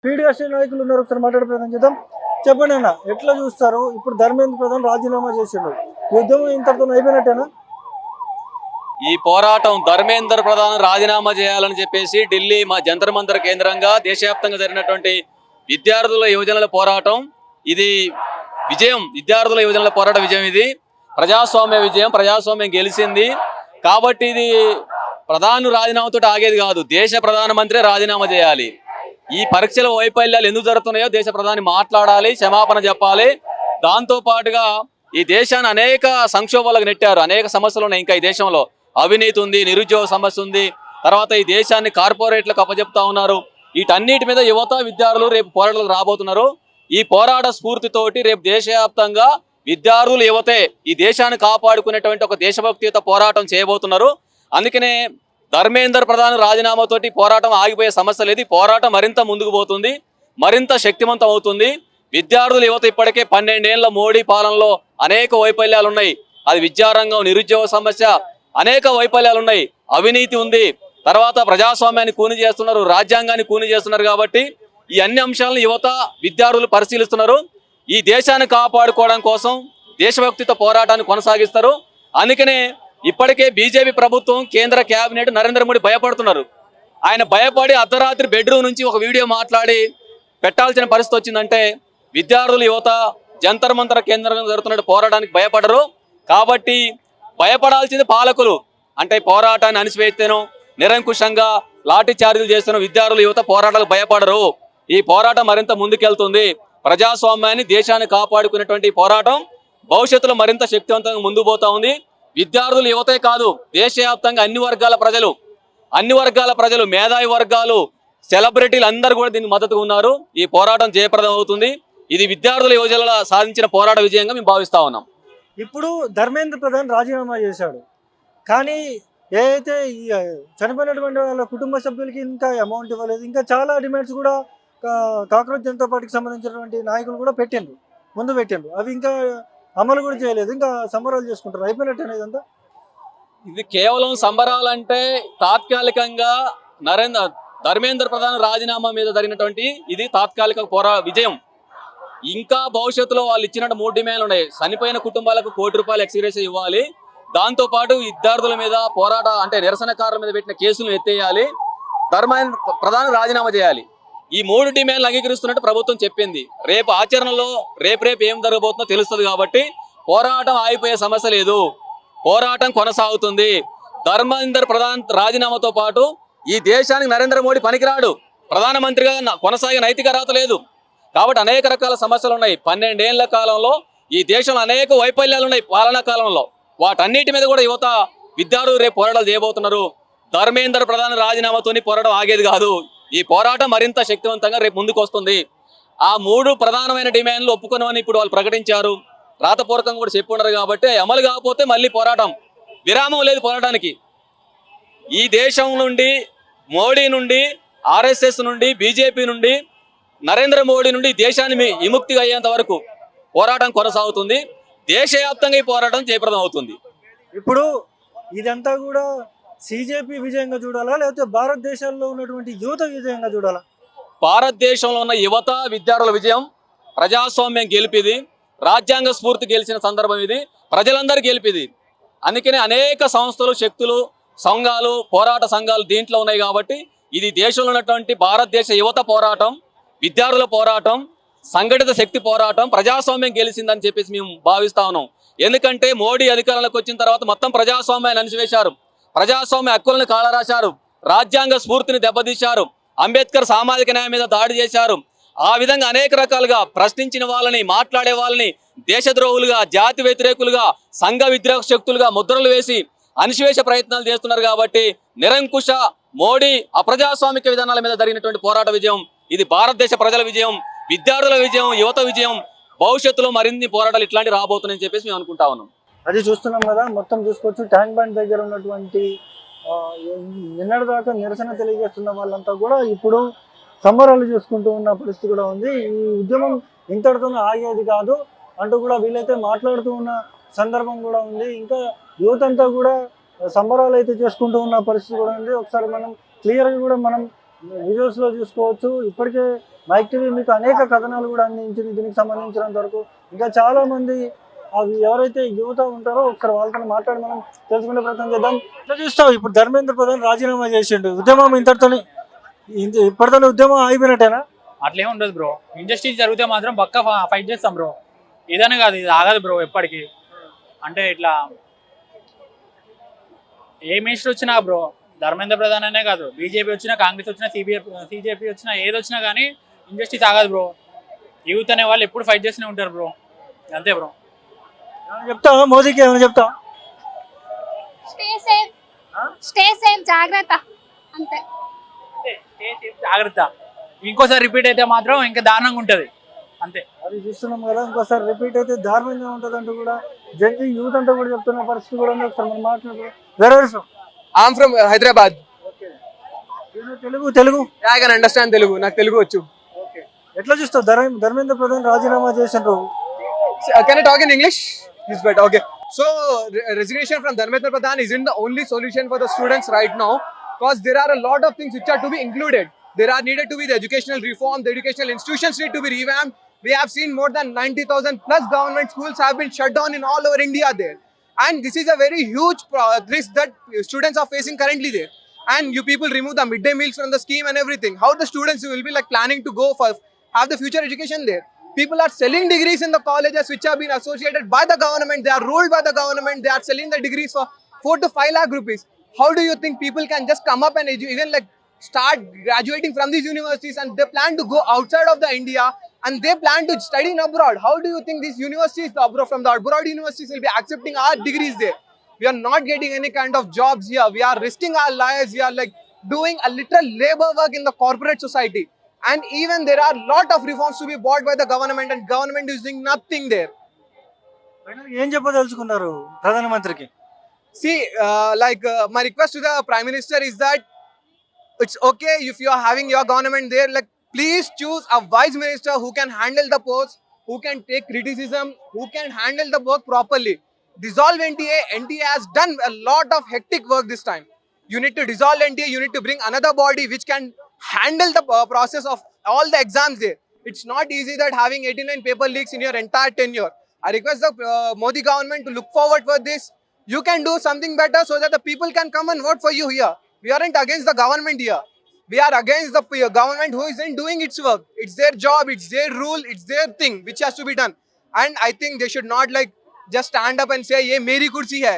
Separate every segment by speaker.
Speaker 1: PDS నాయకులు ఉన్నారు, ఒకసారి మాట్లాడే ప్రయత్నం చేద్దాం. చెప్పండి అన్న, ఎట్లా చూస్తారు? ఇప్పుడు ధర్మేంద్ర ప్రధాన్ రాజీనామా చేసిండు, యుద్ధం ఇంతటితో అయిపోయినట్టేనా?
Speaker 2: ఈ పోరాటం ధర్మేంద్ర ప్రధాన్ రాజీనామా చేయాలని చెప్పేసి ఢిల్లీ జంతర్ మంతర్ కేంద్రంగా దేశవ్యాప్తంగా జరిగినటువంటి విద్యార్థుల యువజనుల పోరాటం ఇది విజయం. విద్యార్థుల యువజనుల పోరాట విజయం. ఇది ప్రజాస్వామ్య విజయం. ప్రజాస్వామ్యం గెలిచింది కాబట్టి ఇది ప్రధాని రాజీనామాతో ఆగేది కాదు. దేశ ప్రధానమంత్రి రాజీనామా చేయాలి. ఈ పరీక్షల వైఫల్యాలు ఎందుకు జరుగుతున్నాయో దేశ ప్రధాని మాట్లాడాలి, క్షమాపణ చెప్పాలి. దాంతో పాటుగా ఈ దేశాన్ని అనేక సంక్షోభాలకు నెట్టారు. అనేక సమస్యలు ఉన్నాయి. ఇంకా ఈ దేశంలో అవినీతి ఉంది, నిరుద్యోగ సమస్య ఉంది. తర్వాత ఈ దేశాన్ని కార్పొరేట్లకు అప్పచెప్తా ఉన్నారు. వీటన్నిటి మీద యువత విద్యార్థులు రేపు పోరాటాలకు రాబోతున్నారు. ఈ పోరాట స్ఫూర్తితోటి రేపు దేశవ్యాప్తంగా విద్యార్థులు యువతే ఈ దేశాన్ని కాపాడుకునేటువంటి ఒక దేశభక్తియుత పోరాటం చేయబోతున్నారు. అందుకనే ధర్మేంద్ర ప్రధాన్ రాజీనామాతోటి పోరాటం ఆగిపోయే సమస్య లేదు. పోరాటం మరింత ముందుకు పోతుంది, మరింత శక్తివంతం అవుతుంది. విద్యార్థుల యువత ఇప్పటికే 12 ఏళ్ల మోడీ పాలనలో అనేక వైఫల్యాలు ఉన్నాయి. అది విద్యారంగం, నిరుద్యోగ సమస్య, అనేక వైఫల్యాలు ఉన్నాయి. అవినీతి ఉంది. తర్వాత ప్రజాస్వామ్యాన్ని కూని చేస్తున్నారు, రాజ్యాంగాన్ని కూని చేస్తున్నారు. కాబట్టి ఈ అన్ని అంశాలను యువత విద్యార్థులు పరిశీలిస్తున్నారు. ఈ దేశాన్ని కాపాడుకోవడం కోసం దేశభక్తితో పోరాటాన్ని కొనసాగిస్తారు. అందుకనే ఇప్పటికే బీజేపీ ప్రభుత్వం, కేంద్ర కేబినెట్, నరేంద్ర మోడీ భయపడుతున్నారు. ఆయన భయపడి అర్ధరాత్రి బెడ్రూమ్ నుంచి ఒక వీడియో మాట్లాడి పెట్టాల్సిన పరిస్థితి వచ్చిందంటే విద్యార్థులు యువత జంతర్ మంతర్ కేంద్రంగా జరుగుతున్న పోరాటానికి భయపడరు. కాబట్టి భయపడాల్సింది పాలకులు. అంటే పోరాటాన్ని అణిచివేస్తేనో నిరంకుశంగా లాఠీ చార్జీలు చేస్తున్న విద్యార్థులు యువత పోరాటాలకు భయపడరు. ఈ పోరాటం మరింత ముందుకెళ్తుంది. ప్రజాస్వామ్యాన్ని, దేశాన్ని కాపాడుకునేటువంటి పోరాటం భవిష్యత్తులో మరింత శక్తివంతంగా ముందుకు పోతా ఉంది. విద్యార్థులు యువతే కాదు, దేశవ్యాప్తంగా అన్ని వర్గాల ప్రజలు, మేధావి వర్గాలు, సెలబ్రిటీలు అందరూ కూడా దీనికి మద్దతుగా ఉన్నారు. ఈ పోరాటం జయప్రదం అవుతుంది. ఇది విద్యార్థుల యువజనుల సాధించిన పోరాట విజయంగా మేము భావిస్తా ఉన్నాం.
Speaker 1: ఇప్పుడు ధర్మేంద్ర ప్రధాన్ రాజీనామా చేశాడు, కానీ ఏదైతే ఈ చనిపోయినటువంటి వాళ్ళ కుటుంబ సభ్యులకి ఇంకా అమౌంట్ ఇవ్వలేదు. ఇంకా చాలా డిమాండ్స్ కూడా కాక్రోచ్ జనతా పార్టీకి సంబంధించినటువంటి నాయకులు కూడా ముందు పెట్టిండ్రు. అవి ఇంకా అమలు కూడా చేయలేదు. ఇంకా సంబరాలు చేసుకుంటారు, అయిపోయినట్టు ఇదంతా.
Speaker 2: ఇది కేవలం సంబరాలంటే తాత్కాలికంగా ధర్మేంద్ర ప్రధాన్ రాజీనామా మీద జరిగినటువంటి ఇది తాత్కాలిక విజయం. ఇంకా భవిష్యత్తులో వాళ్ళు ఇచ్చినట్టు 3 డిమాండ్లు ఉన్నాయి. చనిపోయిన కుటుంబాలకు ₹1 కోటి ఎక్స్గ్రేషియా ఇవ్వాలి. దాంతోపాటు విద్యార్థుల మీద నిరసనకారుల మీద పెట్టిన కేసులను ఎత్తేయాలి. ధర్మేంద్ర ప్రధాన్ రాజీనామా చేయాలి. ఈ 3 డిమాండ్లు అంగీకరిస్తున్నట్టు ప్రభుత్వం చెప్పింది. రేపు ఆచరణలో రేపు ఏం జరగబోతుందో తెలుస్తుంది. కాబట్టి పోరాటం ఆగిపోయే సమస్య లేదు, పోరాటం కొనసాగుతుంది. ధర్మేంద్ర ప్రధాన్ రాజీనామాతో పాటు ఈ దేశానికి నరేంద్ర మోడీ పనికిరాడు, ప్రధానమంత్రిగా కొనసాగే నైతిక అర్హత లేదు. కాబట్టి అనేక రకాల సమస్యలు ఉన్నాయి. 12 ఏళ్ల కాలంలో ఈ దేశంలో అనేక వైఫల్యాలు ఉన్నాయి. పాలనా కాలంలో వాటన్నిటి మీద కూడా యువత విద్యార్థులు రేపు పోరాటాలు చేయబోతున్నారు. ధర్మేంద్ర ప్రధాన్ రాజీనామాతోని పోరాటం ఆగేది కాదు. ఈ పోరాటం మరింత శక్తివంతంగా రేపు ముందుకు వస్తుంది. ఆ 3 ప్రధానమైన డిమాండ్లు ఒప్పుకున్నామని ఇప్పుడు వాళ్ళు ప్రకటించారు. రాతపూర్వకంగా కూడా చెప్పుకున్నారు. కాబట్టి అమలు కాకపోతే మళ్ళీ పోరాటం, విరామం లేదు పోరాటానికి. ఈ దేశం నుండి, మోడీ నుండి, ఆర్ఎస్ఎస్ నుండి, బీజేపీ నుండి, నరేంద్ర మోడీ నుండి దేశాన్ని విముక్తి అయ్యేంత వరకు పోరాటం కొనసాగుతుంది. దేశవ్యాప్తంగా ఈ పోరాటం జయప్రదం అవుతుంది.
Speaker 1: ఇప్పుడు ఇదంతా కూడా సిజేపీ విజయంగా చూడాలా, లేకపోతే భారతదేశంలో ఉన్నటువంటి యువత విజయంగా చూడాలా?
Speaker 2: భారతదేశంలో ఉన్న యువత విద్యార్థుల విజయం, ప్రజాస్వామ్యం గెలిపిది, రాజ్యాంగ స్ఫూర్తి గెలిచిన సందర్భం ఇది, ప్రజలందరూ గెలిపిది. అందుకనే అనేక సంస్థలు, శక్తులు, సంఘాలు, పోరాట సంఘాలు దీంట్లో ఉన్నాయి. కాబట్టి ఇది దేశంలో ఉన్నటువంటి భారతదేశ యువత పోరాటం, విద్యార్థుల పోరాటం, సంఘటిత శక్తి పోరాటం, ప్రజాస్వామ్యం గెలిచిందని చెప్పేసి మేము భావిస్తా ఉన్నాం. ఎందుకంటే మోడీ అధికారంలోకి వచ్చిన తర్వాత మొత్తం ప్రజాస్వామ్యాన్ని అణిచివేశారు, ప్రజాస్వామ్య హక్కులను కాలరాశారు, రాజ్యాంగ స్ఫూర్తిని దెబ్బతీశారు, అంబేద్కర్ సామాజిక న్యాయం మీద దాడి చేశారు. ఆ విధంగా అనేక రకాలుగా ప్రశ్నించిన వాళ్ళని, మాట్లాడే వాళ్ళని దేశద్రోహులుగా, జాతి వ్యతిరేకులుగా, సంఘ విద్రోహ శక్తులుగా ముద్రలు వేసి అణిచివేసే ప్రయత్నాలు చేస్తున్నారు. కాబట్టి నిరంకుశ మోడీ అప్రజాస్వామిక విధానాల మీద జరిగినటువంటి పోరాట విజయం ఇది భారతదేశ ప్రజల విజయం, విద్యార్థుల విజయం, యువత విజయం. భవిష్యత్తులో మరిన్ని పోరాటాలు ఇట్లాంటి రాబోతున్నాయని చెప్పేసి మేము అనుకుంటా ఉన్నాం.
Speaker 1: అది చూస్తున్నాం కదా, మొత్తం చూసుకోవచ్చు. ట్యాంక్ బండ్ దగ్గర ఉన్నటువంటి నిన్నటి దాకా నిరసన తెలియజేస్తున్న వాళ్ళంతా కూడా ఇప్పుడు సంబరాలు చేసుకుంటూ ఉన్న పరిస్థితి కూడా ఉంది. ఈ ఉద్యమం ఇంతటితో ఆగేది కాదు అంటూ కూడా వీళ్ళైతే మాట్లాడుతూ ఉన్న సందర్భం కూడా ఉంది. ఇంకా యూత్ అంతా కూడా సంబరాలు అయితే చేసుకుంటూ ఉన్న పరిస్థితి కూడా ఉంది. ఒకసారి మనం క్లియర్గా కూడా మనం విజువల్స్లో చూసుకోవచ్చు. ఇప్పటికే మైక్ టీవీ మీకు అనేక కథనాలు కూడా అందించింది దీనికి సంబంధించినంత వరకు. ఇంకా చాలా మంది అవి ఎవరైతే యువత ఉంటారో ఒకసారి వాళ్ళతో మాట్లాడి మనం తెలుసుకునే ప్రయత్నం చేద్దాం. ఎట్లా చూస్తావు ఇప్పుడు ధర్మేంద్ర ప్రధాన్ రాజీనామా చేసిండు, ఉద్యమం ఇంతటితోని ఇప్పటితోనే ఉద్యమం అయిపోయినట్టేనా?
Speaker 3: అట్లేం ఉండదు బ్రో. ఇండస్ట్రీ జరిగితే మాత్రం పక్కా ఫైట్ చేస్తాం బ్రో. ఏదైనా కాదు, ఇది ఆగదు బ్రో ఎప్పటికీ. అంటే ఇట్లా ఏ మినిస్టర్ వచ్చినా బ్రో, ధర్మేంద్ర ప్రధాన్ అనే కాదు, బీజేపీ వచ్చినా, కాంగ్రెస్ వచ్చినా, సిజేపీ వచ్చినా, ఏది వచ్చినా కానీ ఇండస్ట్రీ ఆగదు బ్రో. యూత్ అనే వాళ్ళు ఎప్పుడు ఫైట్ చేస్తూనే ఉంటారు బ్రో. అంతే బ్రో.
Speaker 1: ఏమైనా చెప్తావా మోదీకి, ఏమైనా చెప్తావా?
Speaker 4: స్టే సేఫ్, జాగ్రత్త అంతే.
Speaker 3: జాగ్రత్త. ఇంకోసారి రిపీట్ అయితే మాత్రం ఇంకా దారుణంగా ఉంటది. అంతే.
Speaker 1: అది చూస్తున్నాం కదా, ఇంకోసారి రిపీట్ అయితే దారుణంగా ఉంటుంది అంటూ కూడా జంజీ యూత్ అంతా కూడా చెప్తున్న పరిస్థితి కూడా ఉంది. ఒకసారి మనం మాట్లాడుతున్నాం.
Speaker 5: I'm from Hyderabad.
Speaker 1: Telugu
Speaker 5: Yeah, I can understand Telugu. నాకు తెలుగు వచ్చు.
Speaker 1: ఎట్లా చూస్తావు ధర్మేంద్ర ప్రధాన్ రాజీనామా చేసిండ్రు?
Speaker 5: Can I talk in English? It's better. Okay. So resignation from Dharmendra Pradhan isn't the only solution for the students right now, because there are a lot of things which are to be included. There are needed to be the educational reform. The educational institutions need to be revamped. We have seen more than 90,000 plus government schools have been shut down in all over India there. And this is a very huge risk that students are facing currently there. And you people remove the midday meals from the scheme and everything. How the students will be like planning to go for have the future education there? People are selling degrees in the colleges which have been associated by the government. They are ruled by the government. They are selling the degrees for 4 to 5 lakh rupees. How do you think people can just come up and even like start graduating from these universities, and they plan to go outside of the India and they plan to study in abroad? How do you think these universities from the abroad universities will be accepting our degrees there? We are not getting any kind of jobs here. We are risking our lives. We are like doing a literal labor work in the corporate society. And even there are lot of reforms to be bought by the government, and government is doing nothing there.
Speaker 1: ఏం చెప్పదలుచుకున్నారు ప్రధానమంత్రికి?
Speaker 5: See, my request to the Prime Minister is that it's okay if you are having your government there, like please choose a wise minister who can handle the post, who can take criticism, who can handle the work properly. Dissolve NTA. NTA has done a lot of hectic work this time. You need to dissolve NTA. You need to bring another body which can handle the process of all the exams there. It's not easy that having 89 paper leaks in your entire tenure. I request the Modi government to look forward for this. You can do something better so that the people can come and vote for you here. We aren't against the government here. We are against the government who isn't doing its work. It's their job, it's their rule, it's their thing which has to be done. And I think they should not like just stand up and say ये मेरी कुर्सी है.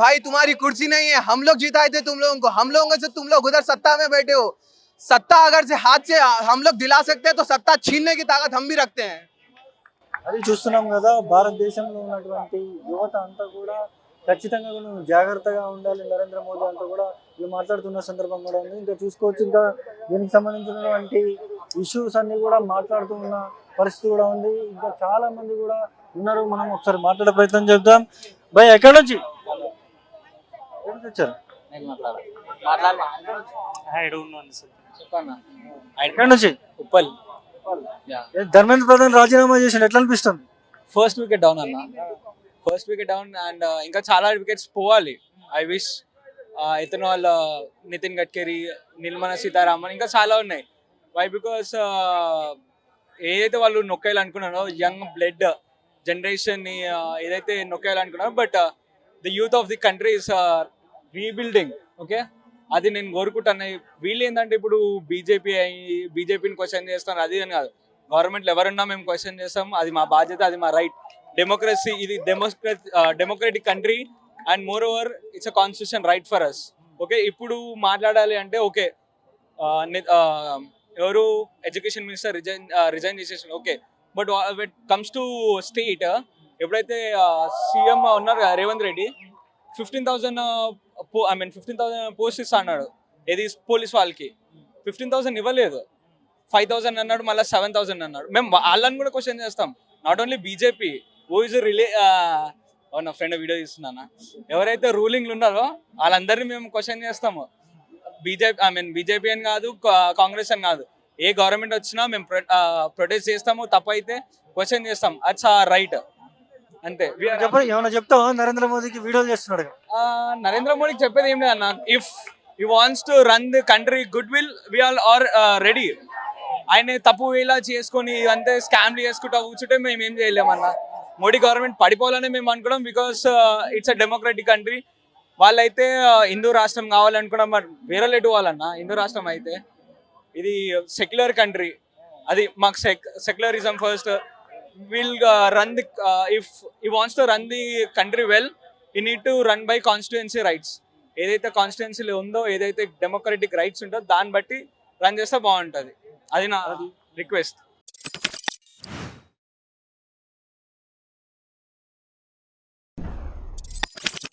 Speaker 5: भाई तुम्हारी कुर्सी नहीं है, हम लोग जिताए थे तुम लोगों को, हम लोगों से तुम लोग उधर सत्ता में बैठे हो. सत्ता अगर से हाथ से हम लोग दिला सकते हैं तो सत्ता छीनने की ताकत हम भी रखते हैं.
Speaker 1: అది చూస్తున్నాం కదా, భారతదేశంలో ఉన్నటువంటి యువత అంతా కూడా ఖచ్చితంగా నువ్వు జాగ్రత్తగా ఉండాలి నరేంద్ర మోదీ అంటూ కూడా వీళ్ళు మాట్లాడుతున్న సందర్భం కూడా ఉంది. ఇంకా చూసుకోవచ్చు, ఇంకా దీనికి సంబంధించినటువంటి ఇష్యూస్ అన్ని కూడా మాట్లాడుతూ ఉన్న పరిస్థితి కూడా ఉంది. ఇంకా చాలా మంది కూడా ఉన్నారు, మనం ఒకసారి మాట్లాడే ప్రయత్నం చేద్దాం. భయ్ ఎక్కడి నుంచి వచ్చారు? ఎక్కడి నుంచి?
Speaker 3: ఉప్పల్.
Speaker 1: ధర్మేంద్ర ప్రధాన్ రాజీనామా చేసిండు, ఎట్లా అనిపిస్తుంది?
Speaker 3: ఫస్ట్ వికెట్ డౌన్ అన్న, ఫస్ట్ వికెట్ డౌన్. అండ్ ఇంకా చాలా వికెట్స్ పోవాలి. I wish ethanol, Nitin Gadkari, Nirmala Sitharaman, ఇంకా చాలా ఉన్నాయి. వై బికాస్ ఏదైతే వాళ్ళు నొక్కేయాలనుకున్నారో యంగ్ బ్లడ్ జనరేషన్ని ఏదైతే నొక్కేయాలనుకున్నారో, but the youth of the country is rebuilding. Okay, అది నేను కోరుకుంటాను. వీళ్ళు ఏంటంటే ఇప్పుడు బీజేపీని క్వశ్చన్ చేస్తాను, అది అని కాదు. గవర్నమెంట్లో ఎవరున్నా మేము క్వశ్చన్ చేస్తాం, అది మా బాధ్యత, అది మా రైట్. డెమోక్రసీ, ఇది democratic country, and moreover it's a constitution right for us. Okay, ఇప్పుడు మాట్లాడాలి అంటే ఓకే, ఎవరు ఎడ్యుకేషన్ మినిస్టర్ రిజైన్ చేసేసారు. Okay, but what comes to state, ఎప్పుడైతే సీఎం ఉన్నారు కదా రేవంత్ రెడ్డి, 15,000 పోస్ట్ ఇస్తా అన్నాడు. ఏది పోలీస్ వాళ్ళకి 15,000 ఇవ్వలేదు, 5,000 అన్నాడు, మళ్ళీ 7,000 అన్నాడు. మేము వాళ్ళని కూడా క్వశ్చన్ చేస్తాం. నాట్ ఓన్లీ బీజేపీ, ఓ ఇస్ నా ఫ్రెండ్ వీడియో తీస్తున్నానా, ఎవరైతే రూలింగ్లు ఉన్నారో వాళ్ళందరినీ మేము క్వశ్చన్ చేస్తాము. బీజేపీ అని కాదు, కాంగ్రెస్ అని కాదు, ఏ గవర్నమెంట్ వచ్చినా మేము ప్రొటెస్ట్ చేస్తాము. తప్పైతే క్వశ్చన్ చేస్తాం, అట్స్ ఆ రైట్. అంతే.
Speaker 1: ఏమైనా చెప్తావా? నరేంద్ర మోదీకి వీడియోలు చేస్తున్నాడు.
Speaker 3: నరేంద్ర మోడీకి చెప్పేది ఏం లేదు అన్న. If he wants to run the country goodwill, we all are ready. ఆయన తప్పు ఇలా చేసుకొని అంతే స్కామ్లు చేసుకుంటా కూర్చుంటే మేము ఏం చేయలేమన్నా. మోడీ గవర్నమెంట్ పడిపోవాలని మేము అనుకున్నాం, because it's a democratic country. వాళ్ళైతే హిందూ రాష్ట్రం కావాలనుకున్నాం, మరి వేరే లెట్ వాళ్ళన్నా. హిందూ రాష్ట్రం అయితే ఇది సెక్యులర్ కంట్రీ, అది మాకు secularism first. Will run the if he wants to run the country well, he need to run by constituency rights. ఏదైతే కాన్స్టిట్యుయెన్సీలో ఉందో, ఏదైతే డెమోక్రటిక్ రైట్స్ ఉంటుందో దాన్ని బట్టి రన్ చేస్తే బాగుంటుంది. అది నా రిక్వెస్ట్.